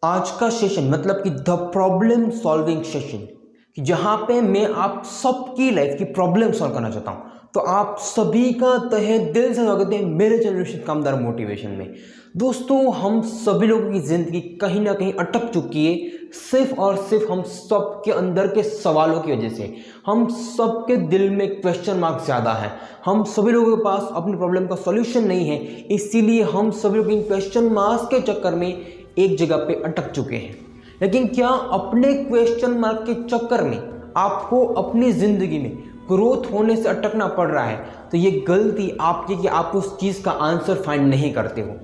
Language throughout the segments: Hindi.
आज का सेशन मतलब कि द प्रॉब्लम सॉल्विंग सेशन, जहां पे मैं आप सबकी लाइफ की प्रॉब्लम सॉल्व करना चाहता हूं। तो आप सभी का तहे दिल से स्वागत है मेरे चैनल कामदार मोटिवेशन में। दोस्तों, हम सभी लोगों की ज़िंदगी कहीं ना कहीं अटक चुकी है, सिर्फ और सिर्फ हम सब के अंदर के सवालों की वजह से। हम सब के दिल में क्वेश्चन मार्क ज़्यादा है। हम सभी लोगों के पास अपनी प्रॉब्लम का सॉल्यूशन नहीं है, इसीलिए हम सभी लोग इन क्वेश्चन मार्क्स के चक्कर में एक जगह पे अटक चुके हैं। लेकिन क्या अपने क्वेश्चन मार्क के चक्कर में आपको अपनी ज़िंदगी में ग्रोथ होने से अटकना पड़ रहा है? तो ये गलती आपकी कि आप उस चीज़ का आंसर फाइंड नहीं करते हो।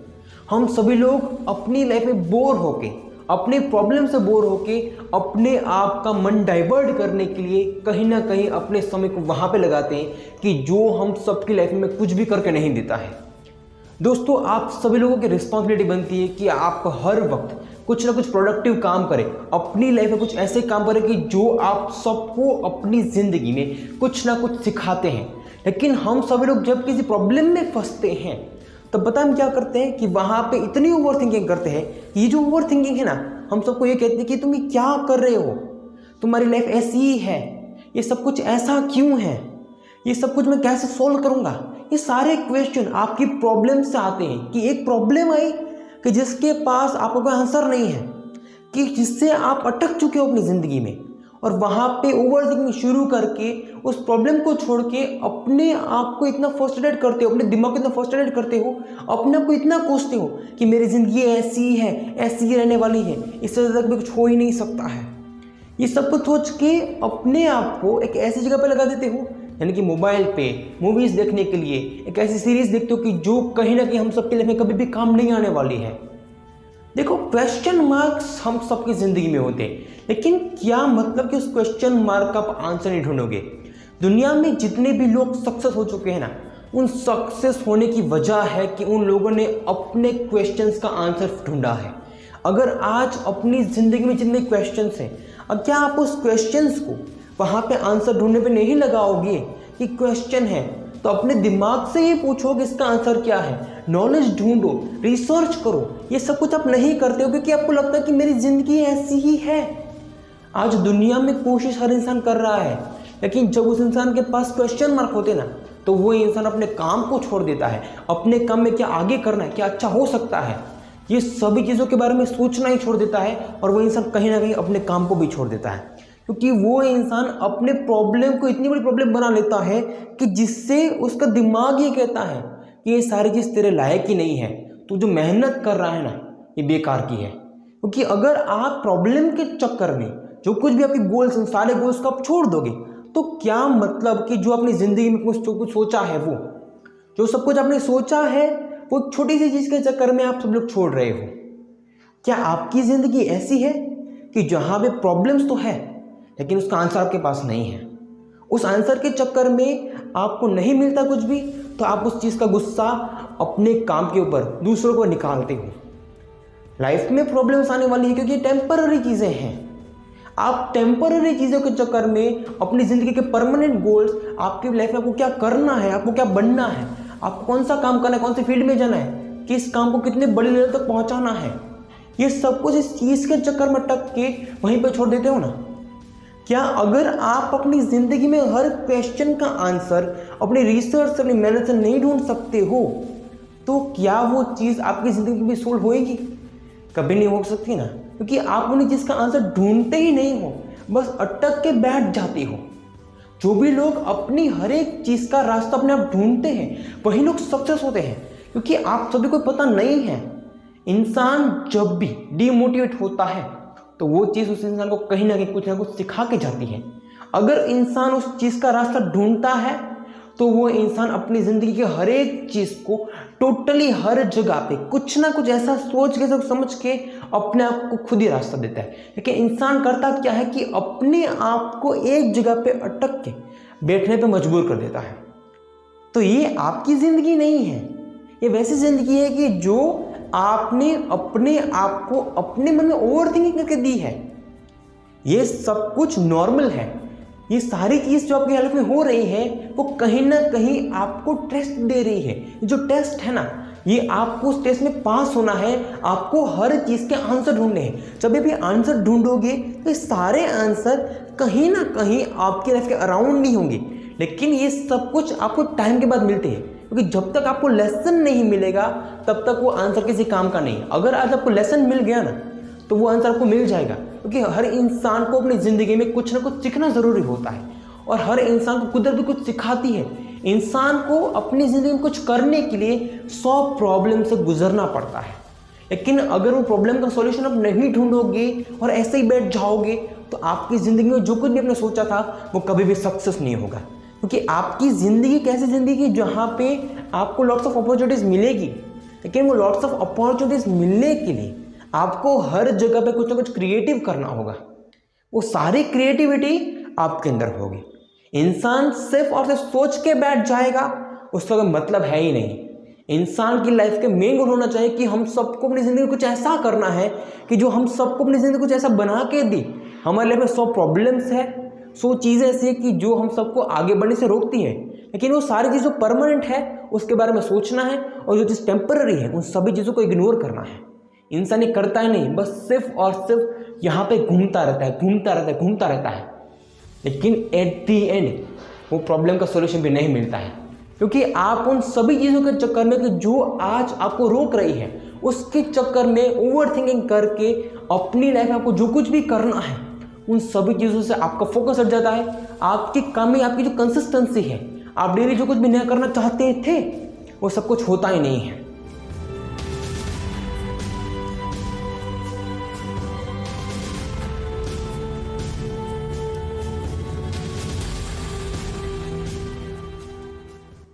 हम सभी लोग अपनी लाइफ में बोर होके, अपने प्रॉब्लम से बोर होके अपने आप का मन डाइवर्ट करने के लिए कहीं ना कहीं अपने समय को वहाँ पे लगाते हैं कि जो हम सबकी लाइफ में कुछ भी करके नहीं देता है। दोस्तों, आप सभी लोगों की रिस्पॉन्सिबिलिटी बनती है कि आप हर वक्त कुछ ना कुछ प्रोडक्टिव काम करें, अपनी लाइफ में कुछ ऐसे काम करें कि जो आप सबको अपनी ज़िंदगी में कुछ ना कुछ सिखाते हैं। लेकिन हम सभी लोग जब किसी प्रॉब्लम में फंसते हैं तब पता हम क्या करते हैं कि वहाँ पे इतनी ओवर थिंकिंग करते हैं कि ये जो ओवर थिंकिंग है ना, हम सबको ये कहते हैं कि तुम ये क्या कर रहे हो, तुम्हारी लाइफ ऐसी ही है, ये सब कुछ ऐसा क्यों है, ये सब कुछ मैं कैसे सॉल्व करूँगा। ये सारे क्वेश्चन आपकी प्रॉब्लम से आते हैं कि एक प्रॉब्लम आई कि जिसके पास आपको कोई आंसर नहीं है, कि जिससे आप अटक चुके हो अपनी ज़िंदगी में, और वहाँ पे ओवर थिंकिंग शुरू करके उस प्रॉब्लम को छोड़ के अपने आप को इतना फ्रस्ट्रेटेड करते हो, अपने दिमाग को इतना फ्रस्ट्रेटेड करते हो, अपने आप को इतना कोसते हो कि मेरी ज़िंदगी ऐसी है, ऐसी ही रहने वाली है, इससे ज़्यादा कुछ हो ही नहीं सकता है। ये सब कुछ सोच के अपने आप को एक ऐसी जगह पे लगा देते हो, यानी कि मोबाइल पे मूवीज़ देखने के लिए एक ऐसी सीरीज़ देखते हो कि जो कहीं ना कहीं हम सबके लाइफ में कभी भी काम नहीं आने वाली है। देखो, क्वेश्चन मार्क्स हम सबकी ज़िंदगी में होते हैं, लेकिन क्या मतलब कि उस क्वेश्चन मार्क का आप आंसर नहीं ढूंढोगे? दुनिया में जितने भी लोग सक्सेस हो चुके हैं ना, उन सक्सेस होने की वजह है कि उन लोगों ने अपने क्वेश्चंस का आंसर ढूंढा है। अगर आज अपनी ज़िंदगी में जितने क्वेश्चंस हैं, अब क्या आप उस क्वेश्चंस को वहाँ पे आंसर ढूंढने पे नहीं लगाओगे कि क्वेश्चन है, तो अपने दिमाग से ही पूछो कि इसका आंसर क्या है, नॉलेज ढूंढो, रिसर्च करो। ये सब कुछ आप नहीं करते हो क्योंकि आपको लगता है कि मेरी ज़िंदगी ऐसी ही है। आज दुनिया में कोशिश हर इंसान कर रहा है, लेकिन जब उस इंसान के पास क्वेश्चन मार्क होते ना, तो वो इंसान अपने काम को छोड़ देता है। अपने काम में क्या आगे करना है, क्या अच्छा हो सकता है, ये सभी चीज़ों के बारे में सोचना ही छोड़ देता है, और वो इंसान कहीं ना कहीं अपने काम को भी छोड़ देता है, क्योंकि वो इंसान अपने प्रॉब्लम को इतनी बड़ी प्रॉब्लम बना लेता है कि जिससे उसका दिमाग ये कहता है कि ये सारी चीज़ तेरे लायक ही नहीं है, तू जो मेहनत कर रहा है ना, ये बेकार की है। क्योंकि अगर आप प्रॉब्लम के चक्कर में जो कुछ भी आपके गोल्स हैं, सारे गोल्स को आप छोड़ दोगे, तो क्या मतलब कि जो अपनी ज़िंदगी में कुछ सोचा है, वो जो सब कुछ आपने सोचा है, वो छोटी सी चीज़ के चक्कर में आप सब लोग छोड़ रहे हो। क्या आपकी ज़िंदगी ऐसी है कि जहाँ पे प्रॉब्लम्स तो है, लेकिन उसका आंसर आपके पास नहीं है? उस आंसर के चक्कर में आपको नहीं मिलता कुछ भी, तो आप उस चीज़ का गुस्सा अपने काम के ऊपर, दूसरों को निकालते हो। लाइफ में प्रॉब्लम्स आने वाली है क्योंकि टेम्पररी चीज़ें हैं। आप टेम्पररी चीज़ों के चक्कर में अपनी ज़िंदगी के परमानेंट गोल्स, आपकी लाइफ में आपको क्या करना है, आपको क्या बनना है, आपको कौन सा काम करना है, कौन सी फील्ड में जाना है, किस काम को कितने बड़ी लेवल तक पहुँचाना है, ये सब कुछ इस चीज़ के चक्कर में अटक के वहीं पर छोड़ देते हो ना। क्या अगर आप अपनी ज़िंदगी में हर क्वेश्चन का आंसर अपनी रिसर्च से, अपनी मेहनत से नहीं ढूंढ सकते हो, तो क्या वो चीज़ आपकी ज़िंदगी में सोल्व होएगी? कभी नहीं हो सकती ना, क्योंकि आप उन्हें जिसका आंसर ढूंढते ही नहीं हो, बस अटक के बैठ जाते हो। जो भी लोग अपनी हर एक चीज़ का रास्ता अपने आप ढूंढते हैं, वही लोग सक्सेस होते हैं। क्योंकि आप सभी को पता नहीं है, इंसान जब भी डीमोटिवेट होता है तो वो चीज़ उस इंसान को कहीं ना कहीं कुछ ना कुछ सिखा के जाती है। अगर इंसान उस चीज़ का रास्ता ढूंढता है तो वो इंसान अपनी ज़िंदगी के हर एक चीज़ को टोटली हर जगह पे कुछ ना कुछ ऐसा सोच के, सब समझ के अपने आप को खुद ही रास्ता देता है। लेकिन इंसान करता क्या है कि अपने आप को एक जगह पे अटक के बैठने पे मजबूर कर देता है। तो ये आपकी ज़िंदगी नहीं है, ये वैसी ज़िंदगी है कि जो आपने अपने आप को अपने मन में ओवर थिंकिंग करके दी है। ये सब कुछ नॉर्मल है। ये सारी चीज़ जो आपकी लाइफ में हो रही है, वो कहीं ना कहीं आपको टेस्ट दे रही है। जो टेस्ट है ना, ये आपको उस टेस्ट में पास होना है, आपको हर चीज़ के आंसर ढूंढने हैं। जब भी आंसर ढूंढोगे तो सारे आंसर कहीं ना कहीं आपके लाइफ के अराउंड नहीं होंगे, लेकिन ये सब कुछ आपको टाइम के बाद मिलते हैं, क्योंकि जब तक आपको लेसन नहीं मिलेगा तब तक वो आंसर किसी काम का नहीं। अगर आज आपको लेसन मिल गया ना तो वो आंसर आपको मिल जाएगा, क्योंकि हर इंसान को अपनी ज़िंदगी में कुछ ना कुछ सीखना ज़रूरी होता है और हर इंसान को कुदरत भी कुछ सिखाती है। इंसान को अपनी ज़िंदगी में कुछ करने के लिए 100 प्रॉब्लम से गुजरना पड़ता है, लेकिन अगर वो प्रॉब्लम का सॉल्यूशन आप नहीं ढूंढोगे और ऐसे ही बैठ जाओगे तो आपकी ज़िंदगी में जो कुछ भी आपने सोचा था वो कभी भी सक्सेस नहीं होगा। क्योंकि आपकी ज़िंदगी कैसी ज़िंदगी जहाँ पे आपको लॉट्स ऑफ अपॉर्चुनिटीज़ मिलेगी, लेकिन वो लॉट्स ऑफ अपॉर्चुनिटीज़ मिलने के लिए आपको हर जगह पे कुछ ना कुछ क्रिएटिव करना होगा। वो सारी क्रिएटिविटी आपके अंदर होगी। इंसान सिर्फ और सिर्फ सोच के बैठ जाएगा उसका कोई मतलब है ही नहीं। इंसान की लाइफ के मेन गोल होना चाहिए कि हम सबको अपनी ज़िंदगी में कुछ ऐसा करना है कि जो हम सबको अपनी ज़िंदगी कुछ ऐसा बना के दी। हमारे लाइफ में 100 प्रॉब्लम्स है, 100 चीज़ें ऐसी है कि जो हम सबको आगे बढ़ने से रोकती है, लेकिन वो सारी चीज़ जो परमानेंट है उसके बारे में सोचना है और जो चीज़ टेम्पररी है उन सभी चीज़ों को इग्नोर करना है। इंसान ये करता ही नहीं, बस सिर्फ और सिर्फ यहाँ पे घूमता रहता है, लेकिन एट दी एंड वो प्रॉब्लम का सॉल्यूशन भी नहीं मिलता है, क्योंकि आप उन सभी चीज़ों के चक्कर में कि जो आज आपको रोक रही है उसके चक्कर में ओवर थिंकिंग करके अपनी लाइफ में आपको जो कुछ भी करना है उन सभी चीज़ों से आपका फोकस हट जाता है। आपकी कमी, आपकी जो कंसिस्टेंसी है, आप डेली जो कुछ भी नया करना चाहते थे वो सब कुछ होता ही नहीं है।